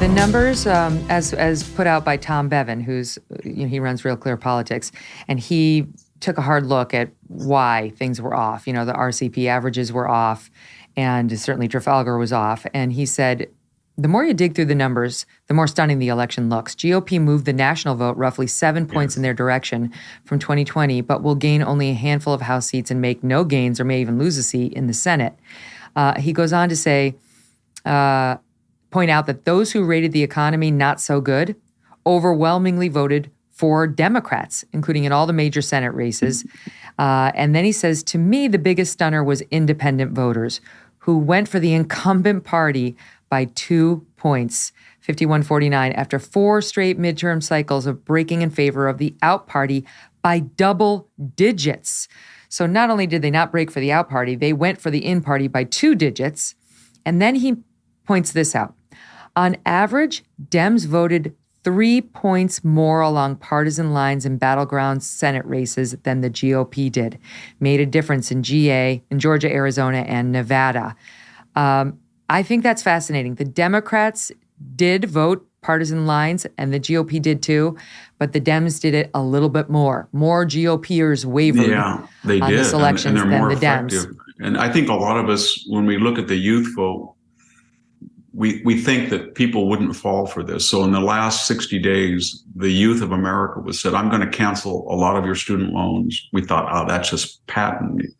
The numbers, as put out by Tom Bevan, who's he runs Real Clear Politics, and he took a hard look at why things were off. The RCP averages were off, and certainly Trafalgar was off. And he said, the more you dig through the numbers, the more stunning the election looks. GOP moved the national vote roughly 7 points in their direction from 2020, but will gain only a handful of House seats and make no gains or may even lose a seat in the Senate. He goes on to say, point out that those who rated the economy not so good overwhelmingly voted for Democrats, including in all the major Senate races. And then he says, to me, the biggest stunner was independent voters who went for the incumbent party by 2 points, 51-49, after 4 straight midterm cycles of breaking in favor of the out party by double digits. So not only did they not break for the out party, they went for the in party by 2 digits. And then he points this out. On average, Dems voted 3 points more along partisan lines in battleground Senate races than the GOP did. Made a difference in GA, in Georgia, Arizona, and Nevada. I think that's fascinating. The Democrats did vote partisan lines, and the GOP did too, but the Dems did it a little bit more. More GOPers wavered on this election than the Dems. And I think a lot of us, when we look at the youth vote, we think that people wouldn't fall for this. So in the last 60 days, the youth of America was said, I'm going to cancel a lot of your student loans. We thought, oh, that's just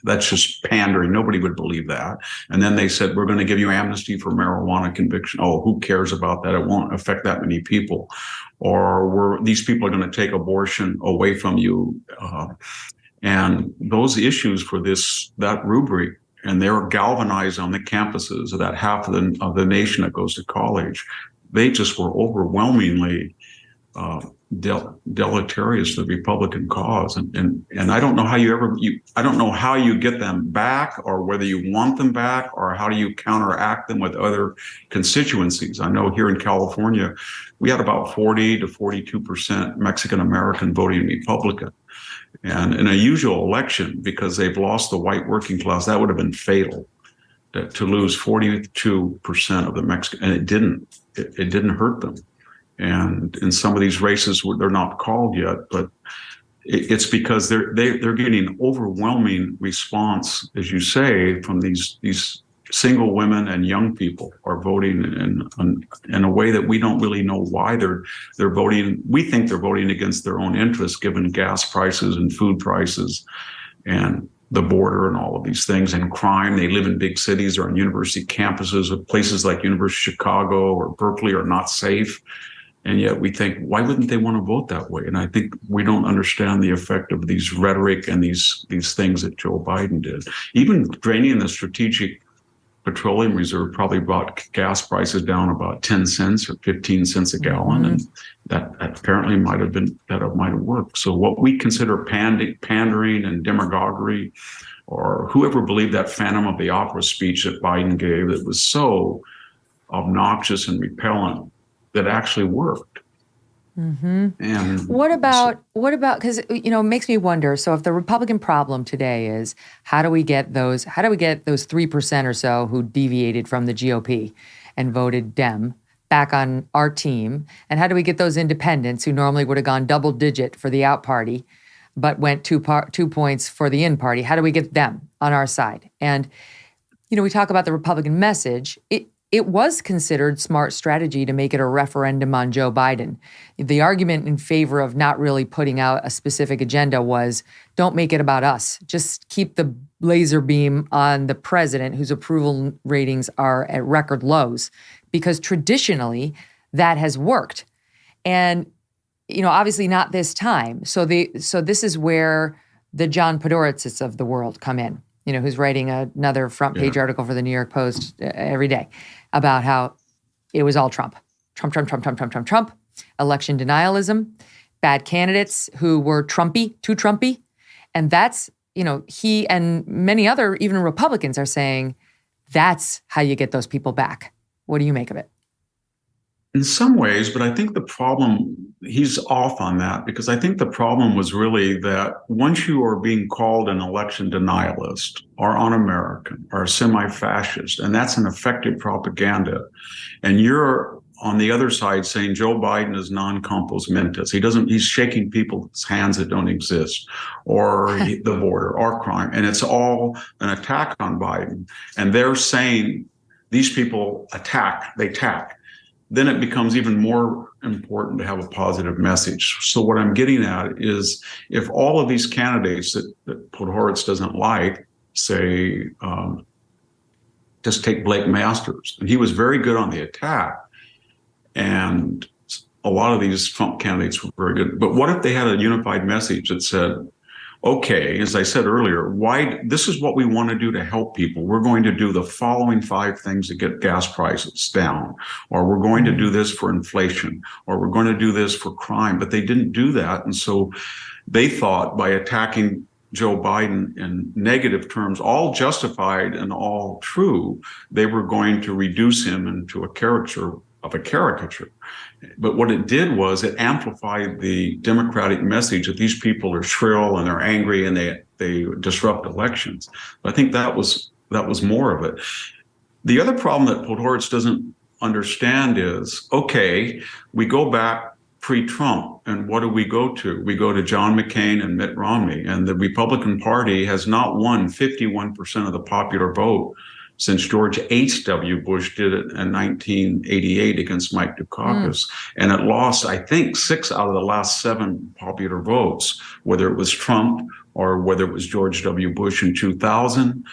that's just pandering. Nobody would believe that. And then they said, we're going to give you amnesty for marijuana conviction. Oh, who cares about that? It won't affect that many people. Or these people are going to take abortion away from you. And those issues for that rubric, and they're galvanized on the campuses of that half of the nation that goes to college. They just were overwhelmingly deleterious to the Republican cause, and I don't know how I don't know how you get them back, or whether you want them back, or how do you counteract them with other constituencies. I know here in California, we had about 40 to 42% Mexican American voting Republican. And in a usual election, because they've lost the white working class, that would have been fatal to lose 42% of the Mexican, and it didn't. It didn't hurt them. And in some of these races, they're not called yet, but it's because they're getting overwhelming response, as you say, from these single women and young people are voting in a way that we don't really know why they're voting. We think they're voting against their own interests, given gas prices and food prices and the border and all of these things, and crime. They live in big cities or on university campuses, or places like University of Chicago or Berkeley are not safe. And yet we think, why wouldn't they want to vote that way? And I think we don't understand the effect of these rhetoric and these things that Joe Biden did. Even draining the strategic petroleum reserve probably brought gas prices down about 10 cents or 15 cents a gallon. And that apparently might have worked. So what we consider pandering and demagoguery, or whoever believed that Phantom of the Opera speech that Biden gave that was so obnoxious and repellent, that actually worked. And what about, because, it makes me wonder, so if the Republican problem today is how do we get those 3% or so who deviated from the GOP and voted Dem back on our team, and how do we get those independents who normally would have gone double digit for the out party but went 2 points for the in party, how do we get them on our side? And we talk about the Republican message. It was considered smart strategy to make it a referendum on Joe Biden. The argument in favor of not really putting out a specific agenda was, don't make it about us. Just keep the laser beam on the president, whose approval ratings are at record lows, because traditionally that has worked. And, obviously not this time. So this is where the John Podhoretzes of the world come in, who's writing another front page article for the New York Post every day about how it was all Trump, election denialism, bad candidates who were too Trumpy. And that's, he and many other, even Republicans, are saying that's how you get those people back. What do you make of it? In some ways, but I think the problem, he's off on that, because I think the problem was really that once you are being called an election denialist or un-American or semi-fascist, and that's an effective propaganda, and you're on the other side saying Joe Biden is non-compos mentis. He's shaking people's hands that don't exist, or the border, or crime. And it's all an attack on Biden. And they're saying these people they attack. Then it becomes even more important to have a positive message. So what I'm getting at is, if all of these candidates that Podhoretz doesn't like, say, just take Blake Masters, and he was very good on the attack, and a lot of these Trump candidates were very good. But what if they had a unified message that said, okay, as I said earlier, this is what we want to do to help people. We're going to do the following 5 things to get gas prices down, or we're going to do this for inflation, or we're going to do this for crime. But they didn't do that. And so they thought by attacking Joe Biden in negative terms, all justified and all true, they were going to reduce him into a caricature. But what it did was it amplified the Democratic message that these people are shrill and they're angry and they disrupt elections. I think that was more of it. The other problem that Podhoretz doesn't understand is, okay, we go back pre-Trump, and what do we go to? We go to John McCain and Mitt Romney, and the Republican Party has not won 51% of the popular vote since George H.W. Bush did it in 1988 against Mike Dukakis. And it lost, I think, 6 out of the last 7 popular votes, whether it was Trump or whether it was George W. Bush in 2000,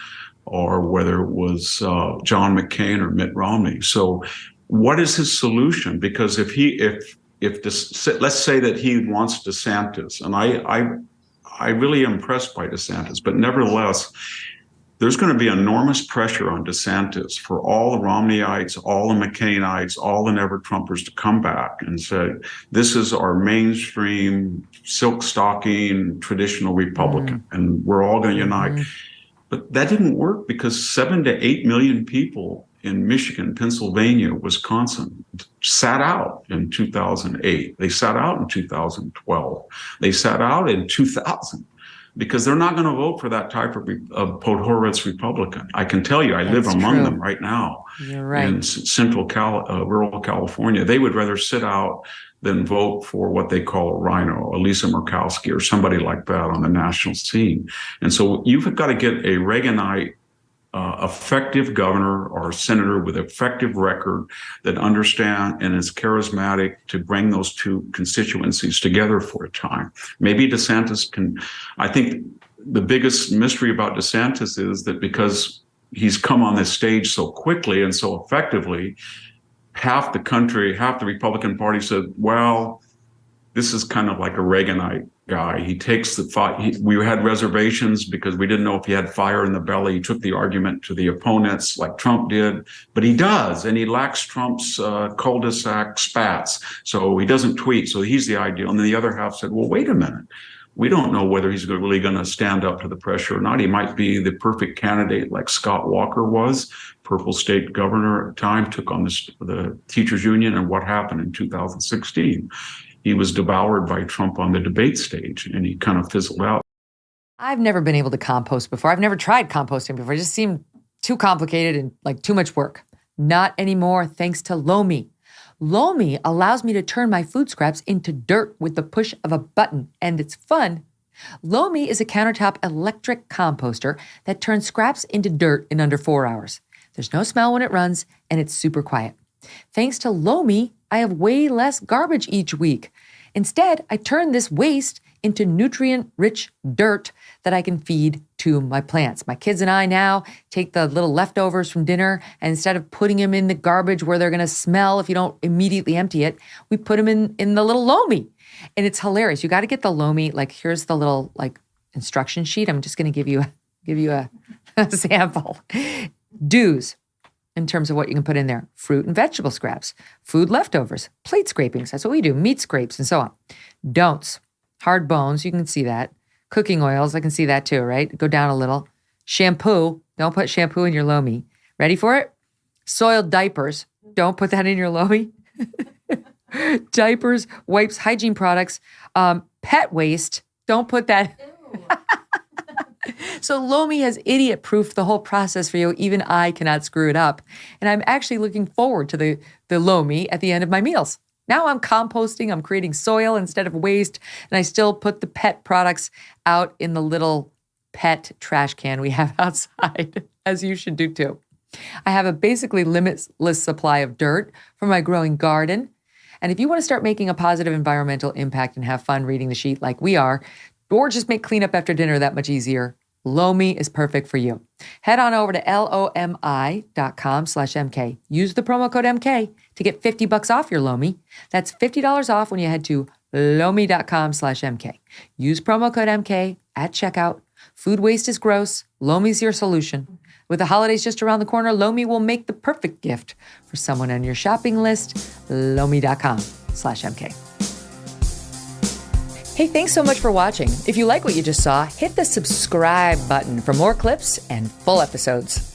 or whether it was John McCain or Mitt Romney. So what is his solution? Because if let's say that he wants DeSantis, and I really am impressed by DeSantis, but nevertheless, there's going to be enormous pressure on DeSantis for all the Romneyites, all the McCainites, all the never-Trumpers to come back and say, this is our mainstream, silk-stocking, traditional Republican, and we're all going to unite. But that didn't work because 7 to 8 million people in Michigan, Pennsylvania, Wisconsin sat out in 2008. They sat out in 2012. They sat out in 2000. Because they're not going to vote for that type of Podhoretz Republican. I can tell you, I live among them right now. You're right. In central rural California. They would rather sit out than vote for what they call a rhino, a Lisa Murkowski, or somebody like that on the national scene. And so you've got to get a Reaganite effective governor or senator with effective record that understand and is charismatic to bring those two constituencies together for a time. Maybe DeSantis can. I think the biggest mystery about DeSantis is that because he's come on this stage so quickly and so effectively, half the country, half the Republican Party said, well, this is kind of like a Reaganite guy. He takes the fight. We had reservations because we didn't know if he had fire in the belly. He took the argument to the opponents like Trump did, but he does, and he lacks Trump's cul-de-sac spats. So he doesn't tweet. So he's the ideal. And then the other half said, well, wait a minute. We don't know whether he's really going to stand up to the pressure or not. He might be the perfect candidate like Scott Walker was, Purple State governor at the time, took on the teachers union. And what happened in 2016? He was devoured by Trump on the debate stage, and he kind of fizzled out. I've never been able to compost before. I've never tried composting before. It just seemed too complicated and like too much work. Not anymore, thanks to Lomi. Lomi allows me to turn my food scraps into dirt with the push of a button, and it's fun. Lomi is a countertop electric composter that turns scraps into dirt in under 4 hours. There's no smell when it runs, and it's super quiet. Thanks to Lomi, I have way less garbage each week. Instead, I turn this waste into nutrient-rich dirt that I can feed to my plants. My kids and I now take the little leftovers from dinner, and instead of putting them in the garbage where they're going to smell if you don't immediately empty it, we put them in the little Lomi. And it's hilarious. You got to get the Lomi. Like, here's the little instruction sheet. I'm just going to give you a sample. Do's. In terms of what you can put in there: fruit and vegetable scraps, food leftovers, plate scrapings. That's what we do, meat scrapes and so on. Don'ts: hard bones, you can see that. Cooking oils, I can see that too, right? Go down a little. Shampoo, don't put shampoo in your Lomi. Ready for it? Soiled diapers, don't put that in your Lomi. Diapers, wipes, hygiene products, pet waste, don't put that. So Lomi has idiot-proofed the whole process for you. Even I cannot screw it up. And I'm actually looking forward to the Lomi at the end of my meals. Now I'm composting, I'm creating soil instead of waste, and I still put the pet products out in the little pet trash can we have outside, as you should do too. I have a basically limitless supply of dirt for my growing garden. And if you want to start making a positive environmental impact and have fun reading the sheet like we are, or just make cleanup after dinner that much easier, Lomi is perfect for you. Head on over to lomi.com/MK. Use the promo code MK to get $50 off your Lomi. That's $50 off when you head to lomi.com/MK. Use promo code MK at checkout. Food waste is gross. Lomi's your solution. With the holidays just around the corner, Lomi will make the perfect gift for someone on your shopping list. Lomi.com/MK. Hey, thanks so much for watching. If you like what you just saw, hit the subscribe button for more clips and full episodes.